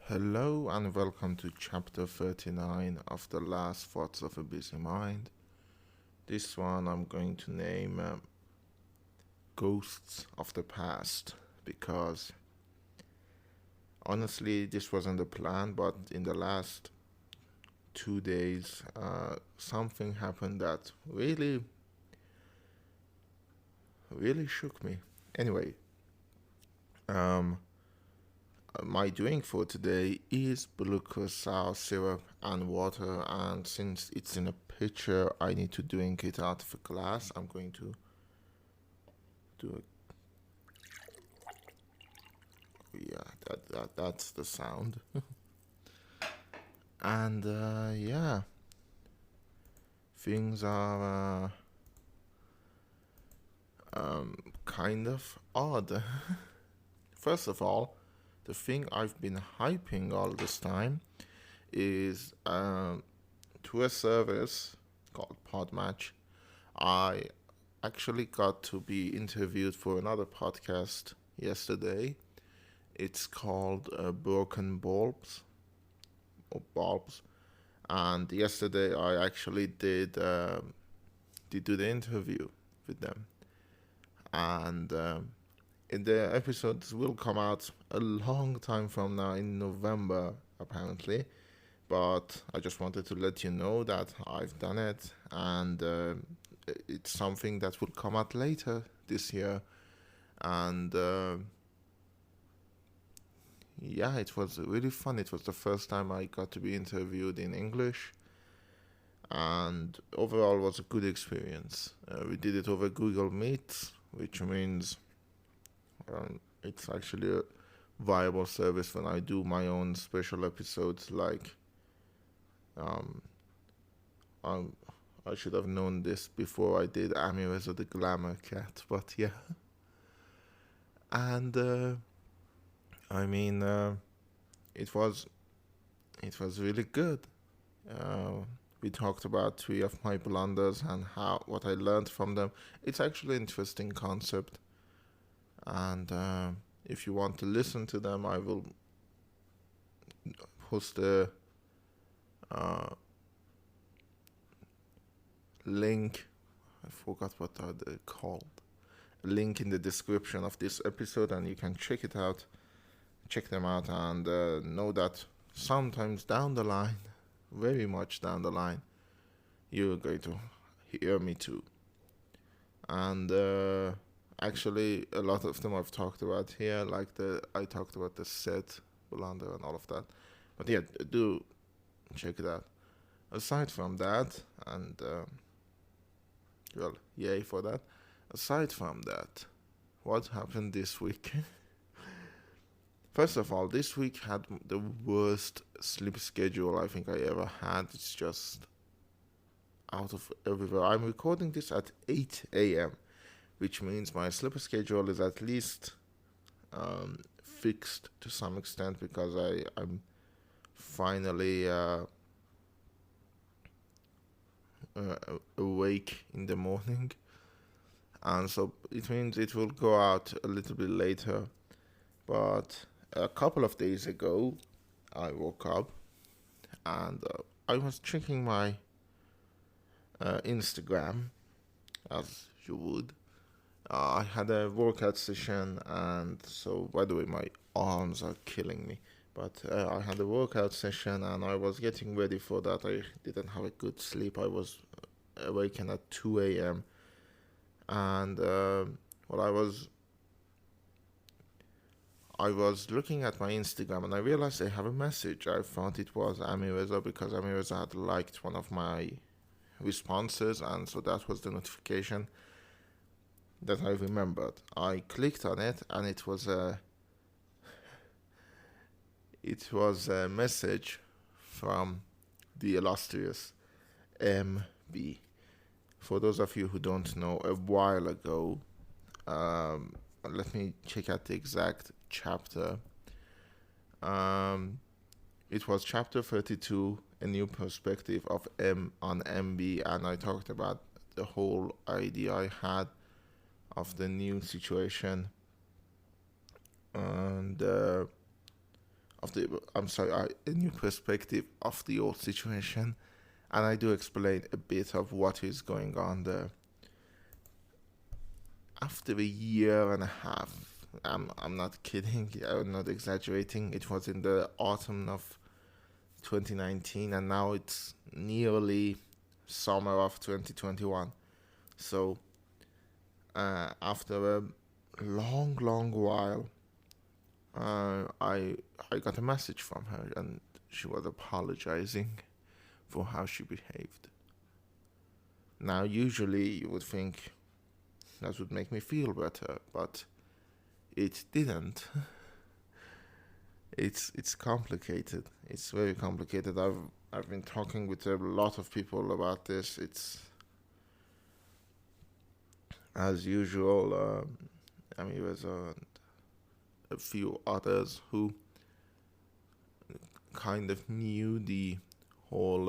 Hello and welcome to chapter 39 of The Last Thoughts of a Busy Mind. This one I'm going to name Ghosts of the Past because honestly, this wasn't the plan, but in the last 2 days, something happened that really shook me. Anyway, um, my drink for today is glucose syrup and water, and since it's in a pitcher, I need to drink it out of a glass. I'm going to do it. Yeah, that's the sound. And yeah, things are kind of odd. First of all, the thing I've been hyping all this time is to a service called Podmatch. I actually got to be interviewed for another podcast yesterday. It's called Broken Bulbs or Bulbs, and yesterday I actually did do the interview with them, and in the episodes will come out a long time from now in November apparently, but I just wanted to let you know that I've done it, and it's something that will come out later this year. And yeah, it was really fun. It was the first time I got to be interviewed in English, and overall was a good experience. We did it over Google Meet, which means it's actually a viable service when I do my own special episodes. Like, um, um, I should have known this before I did Amirez or the Glamour Cat, but yeah. And I mean, it was it was really good. Uh, we talked about three of my blunders and how what I learned from them. It's actually an interesting concept, and if you want to listen to them, I will post a uh, link. I forgot what are they called. A link in the description of this episode, and you can check them out, and know that sometimes down the line, very much down the line, you're going to hear me too. And actually, a lot of them I've talked about here, like I talked about the set blunder and all of that. But yeah, do check it out. Aside from that, and well, yay for that. Aside from that, what happened this week? First of all, this week had the worst sleep schedule I think I ever had. It's just out of everywhere. I'm recording this at 8 a.m., which means my sleep schedule is at least fixed to some extent because I'm finally awake in the morning, and so it means it will go out a little bit later. But a couple of days ago, I woke up and I was checking my Instagram as you would. I had a workout session, and so by the way, my arms are killing me. But I had a workout session, and I was getting ready for that. I didn't have a good sleep. I was awakened at 2 a.m. and well, I was looking at my Instagram and I realized I have a message. I thought it was Amireza because Amireza had liked one of my responses, and so that was the notification that I remembered. I clicked on it, and it was a message from the illustrious MB. For those of you who don't know, a while ago, let me check out the exact chapter. Um, it was chapter 32, a new perspective of M on MB, and I talked about the whole idea I had of the new situation, and a new perspective of the old situation, and I do explain a bit of what is going on there. After a year and a half, I'm not kidding, I'm not exaggerating. It was in the autumn of 2019, and now it's nearly summer of 2021. So after a long while, I got a message from her, and she was apologizing for how she behaved. Now, usually you would think that would make me feel better, but it didn't. It's complicated. It's very complicated. I've been talking with a lot of people about this. It's as usual. There's a few others who kind of knew the whole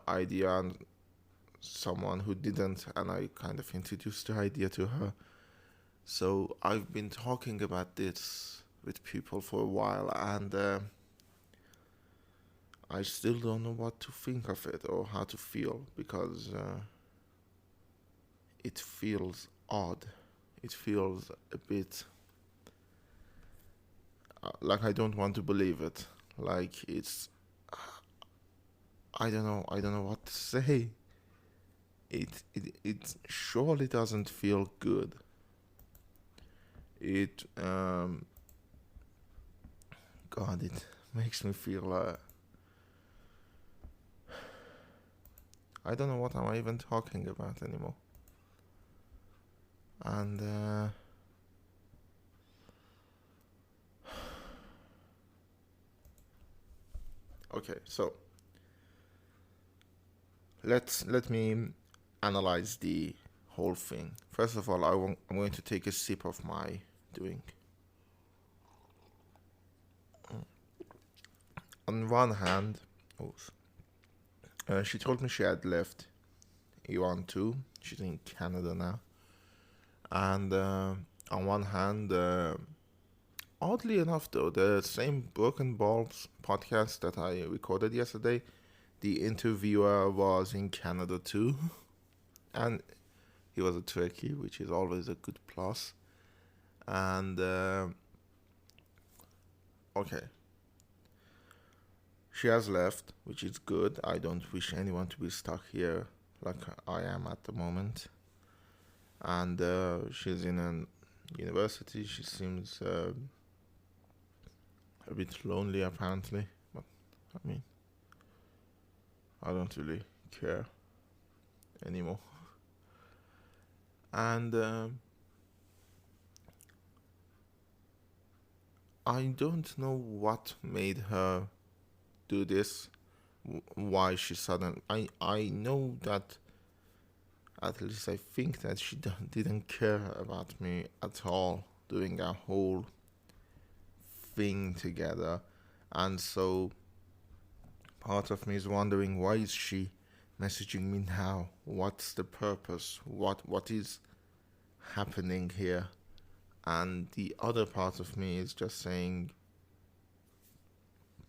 idea, and someone who didn't, and I kind of introduced the idea to her. So I've been talking about this with people for a while, and I still don't know what to think of it or how to feel, because it feels odd. It feels a bit like I don't want to believe it. Like it's, I don't know. I don't know what to say. It surely doesn't feel good. It God, it makes me feel I don't know what am I even talking about anymore. And okay, so let me analyze the whole thing. First of all, I'm going to take a sip of my drink. On one hand, she told me she had left Iran too. She's in Canada now. And on one hand, oddly enough, though, the same Broken Balls podcast that I recorded yesterday, the interviewer was in Canada too. And he was a Trekkie, which is always a good plus. And okay, she has left, which is good. I don't wish anyone to be stuck here like I am at the moment. And she's in a university. She seems a bit lonely, apparently. But I mean, I don't really care anymore. And I don't know what made her do this. Why she suddenly? I know that, at least I think that she didn't care about me at all doing a whole thing together, and so part of me is wondering, why is she messaging me now? What's the purpose? What is happening here? And the other part of me is just saying,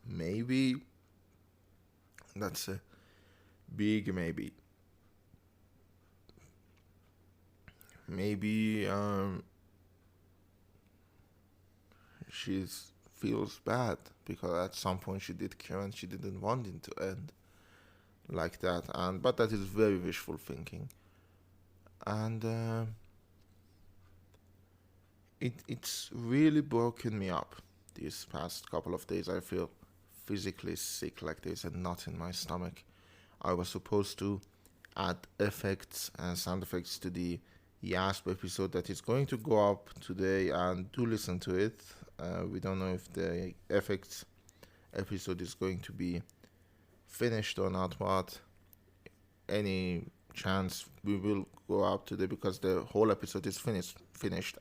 maybe that's a big maybe. Maybe she feels bad because at some point she did care and she didn't want it to end like that. But that is very wishful thinking. And it's really broken me up these past couple of days. I feel physically sick, like there's a knot in my stomach. I was supposed to add effects and sound effects to the Yasp episode that is going to go up today, and do listen to it. We don't know if the effects episode is going to be finished or not, but any chance we will go up today, because the whole episode is finished,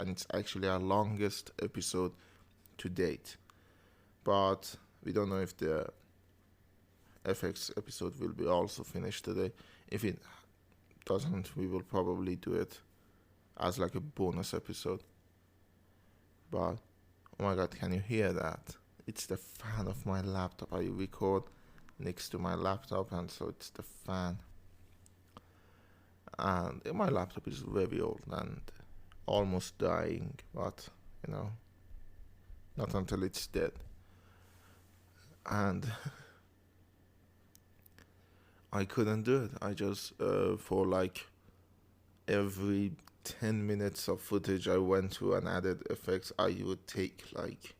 and it's actually our longest episode to date. But we don't know if the FX episode will be also finished today. If it doesn't, we will probably do it as like a bonus episode. But oh my god, can you hear that? it's the fan of my laptop. I record next to my laptop, and so it's the fan. And my laptop is very old and almost dying, but you know, not until it's dead. And I couldn't do it. I just, for like every 10 minutes of footage I went to and added effects, I would take like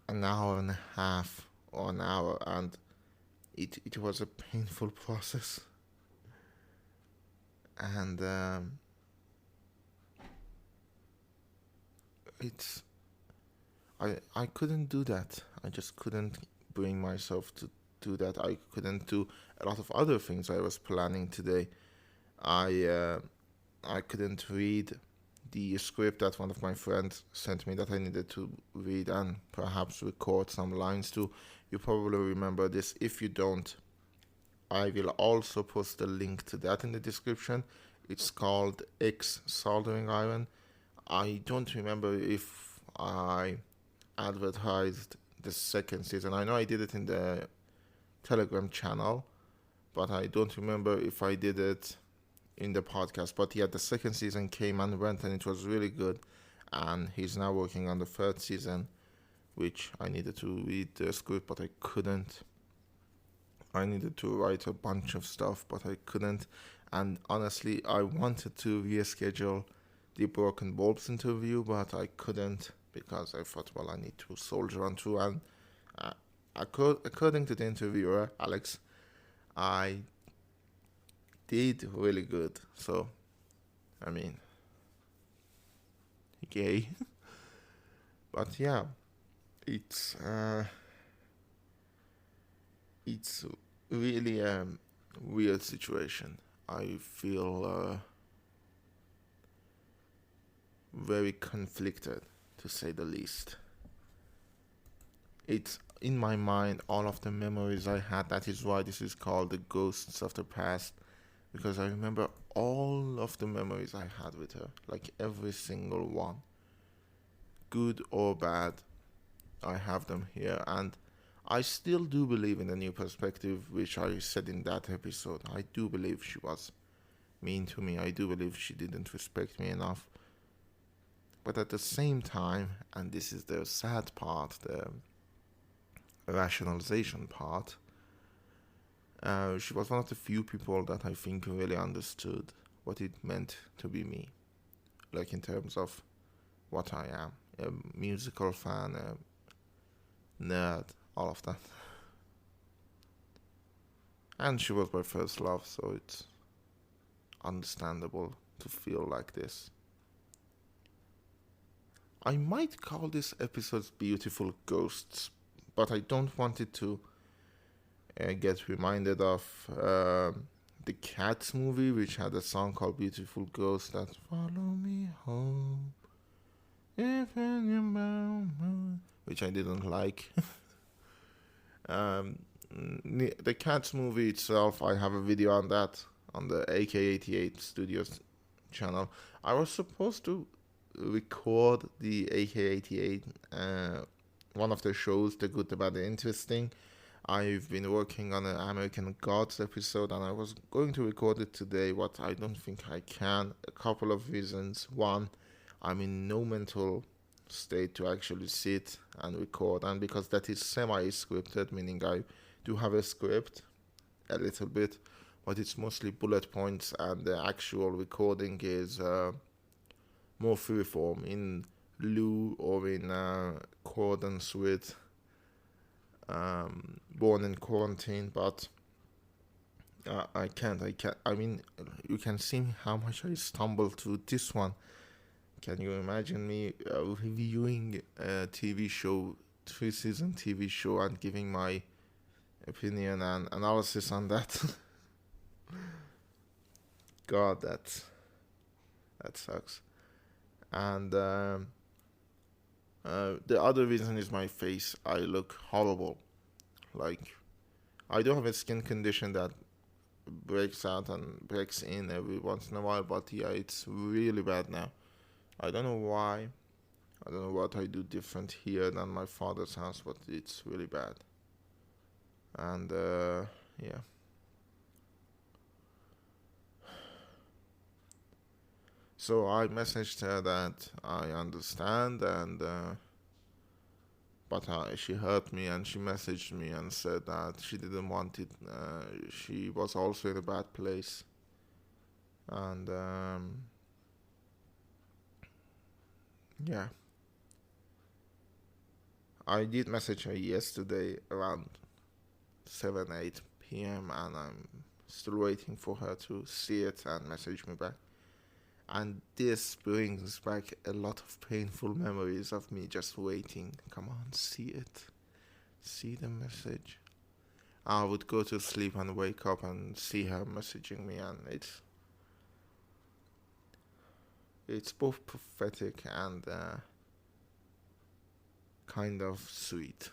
an hour and a half or an hour, and it was a painful process. And it's I couldn't do that. I just couldn't bring myself to do that. I couldn't do a lot of other things I was planning today. I I couldn't read the script that one of my friends sent me that I needed to read and perhaps record some lines to. You probably remember this. If you don't, I will also post a link to that in the description. It's called X Soldering Iron. I don't remember if I advertised the second season. I know I did it in the Telegram channel, but I don't remember if I did it in the podcast. But yeah, the second season came and went, and it was really good. And he's now working on the third season, which I needed to read the script, but I couldn't. I needed to write a bunch of stuff, but I couldn't. And honestly, I wanted to reschedule the Broken Bulbs interview, but I couldn't because I thought, well, I need to soldier on through. And uh, according to the interviewer, Alex, I did really good. So, I mean, yay. But yeah, it's it's really a weird situation. I feel very conflicted, to say the least. It's in my mind all of the memories I had. That is why this is called the Ghosts of the Past, because I remember all of the memories I had with her, like every single one, good or bad. I have them here, and I still do believe in the new perspective, which I said in that episode. I do believe she was mean to me. I do believe she didn't respect me enough. But at the same time, and this is the sad part, the rationalization part, she was one of the few people that I think really understood what it meant to be me. Like in terms of what I am, a musical fan, a nerd, all of that. And she was my first love, so it's understandable to feel like this. I might call this episode Beautiful Ghosts, but I don't want it to get reminded of the Cats movie, which had a song called Beautiful Ghosts that follow me home, if in your mouth, which I didn't like. The Cats movie itself, I have a video on that on the AK88 Studios channel. I was supposed to record the AK88, one of the shows, The Good, the Bad, the Interesting. I've been working on an American Gods episode, and I was going to record it today, but I don't think I can. A couple of reasons. One, I'm in no mental state to actually sit and record, and because that is semi-scripted, meaning I do have a script, a little bit, but it's mostly bullet points, and the actual recording is more freeform, in lieu or in accordance with Born in Quarantine. But I can't. I mean, you can see how much I stumbled through this one. Can you imagine me reviewing a TV show, 3-season TV show, and giving my opinion and analysis on that? God, that sucks. And the other reason is my face. I look horrible. Like, I do have a skin condition that breaks out and breaks in every once in a while, but yeah, it's really bad now. I don't know why. I don't know what I do different here than my father's house, but it's really bad. And yeah. So I messaged her that I understand, and but she hurt me, and she messaged me and said that she didn't want it. She was also in a bad place, and yeah, I did message her yesterday around 7-8 p.m., and I'm still waiting for her to see it and message me back. And this brings back a lot of painful memories of me just waiting. Come on, see it. See the message. I would go to sleep and wake up and see her messaging me, and it's both pathetic and kind of sweet.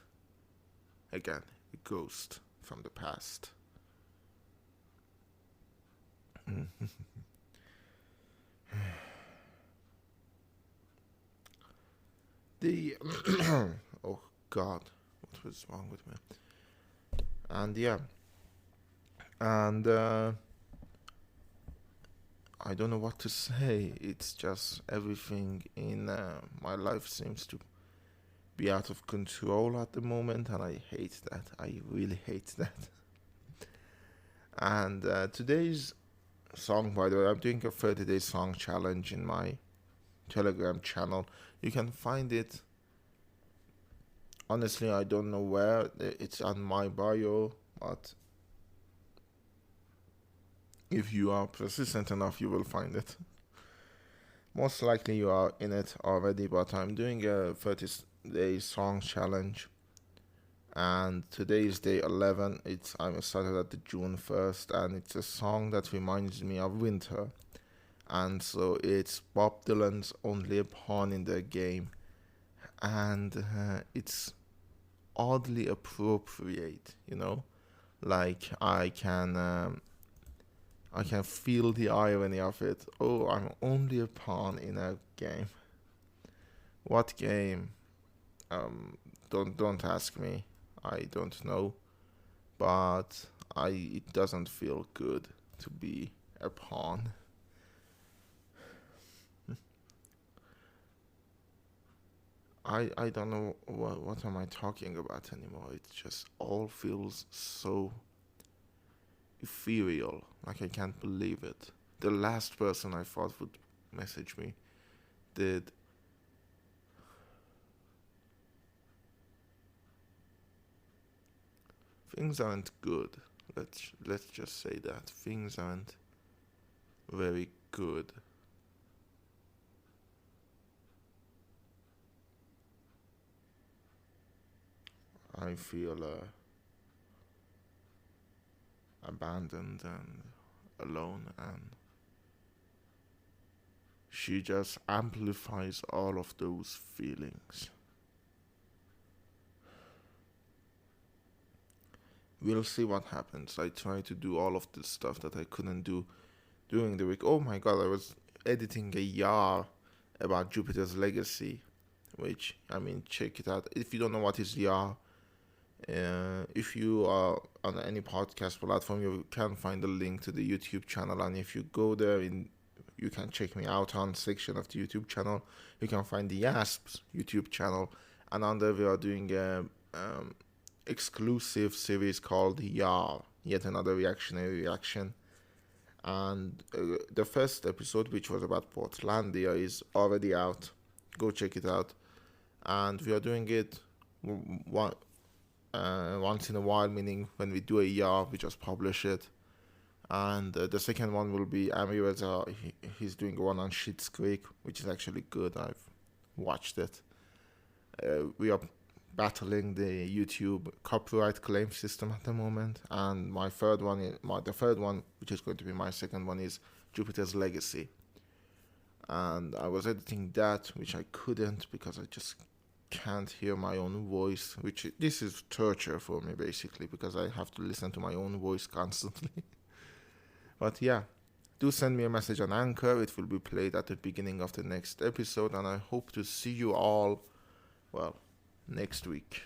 Again, a ghost from the past. The oh God, what was wrong with me? And yeah, and I don't know what to say. It's just everything in my life seems to be out of control at the moment, and I hate that. I really hate that. And today's song, by the way, I'm doing a 30-day song challenge in my Telegram channel. You can find it. Honestly, I don't know where. It's on my bio, but if you are persistent enough, you will find it. Most likely you are in it already, but I'm doing a 30-day song challenge. And today is day 11. I started at the June 1st, and it's a song that reminds me of winter. And so it's Bob Dylan's Only a Pawn in the Game. And it's oddly appropriate, Like I can feel the irony of it. Oh, I'm only a pawn in a game. What game? Don't ask me. I don't know, but it doesn't feel good to be a pawn. I don't know what am I talking about anymore. It just all feels so ethereal. Like I can't believe it. The last person I thought would message me did. Things aren't good. Let's just say that things aren't very good. I feel abandoned and alone, and she just amplifies all of those feelings. We'll see what happens. I try to do all of this stuff that I couldn't do during the week. Oh my god, I was editing a YAR about Jupiter's legacy, which, I mean, check it out. If you don't know what is YAR, if you are on any podcast platform, you can find a link to the YouTube channel, and if you go there, you can check me out on section of the YouTube channel. You can find the YASP's YouTube channel, and on there we are doing a exclusive series called YAR, yet another reactionary reaction. And the first episode, which was about Portlandia, is already out. Go check it out. And we are doing it once in a while, meaning when we do a YAR, we just publish it. And the second one will be Amireza. He's doing one on Schitt's Creek, which is actually good. I've watched it. We are battling the YouTube copyright claim system at the moment, and the third one, which is going to be my second one, is Jupiter's Legacy. And I was editing that, which I couldn't because I just can't hear my own voice, this is torture for me basically, because I have to listen to my own voice constantly. But yeah, Do send me a message on Anchor. It will be played at the beginning of the next episode, and I hope to see you all, well, next week.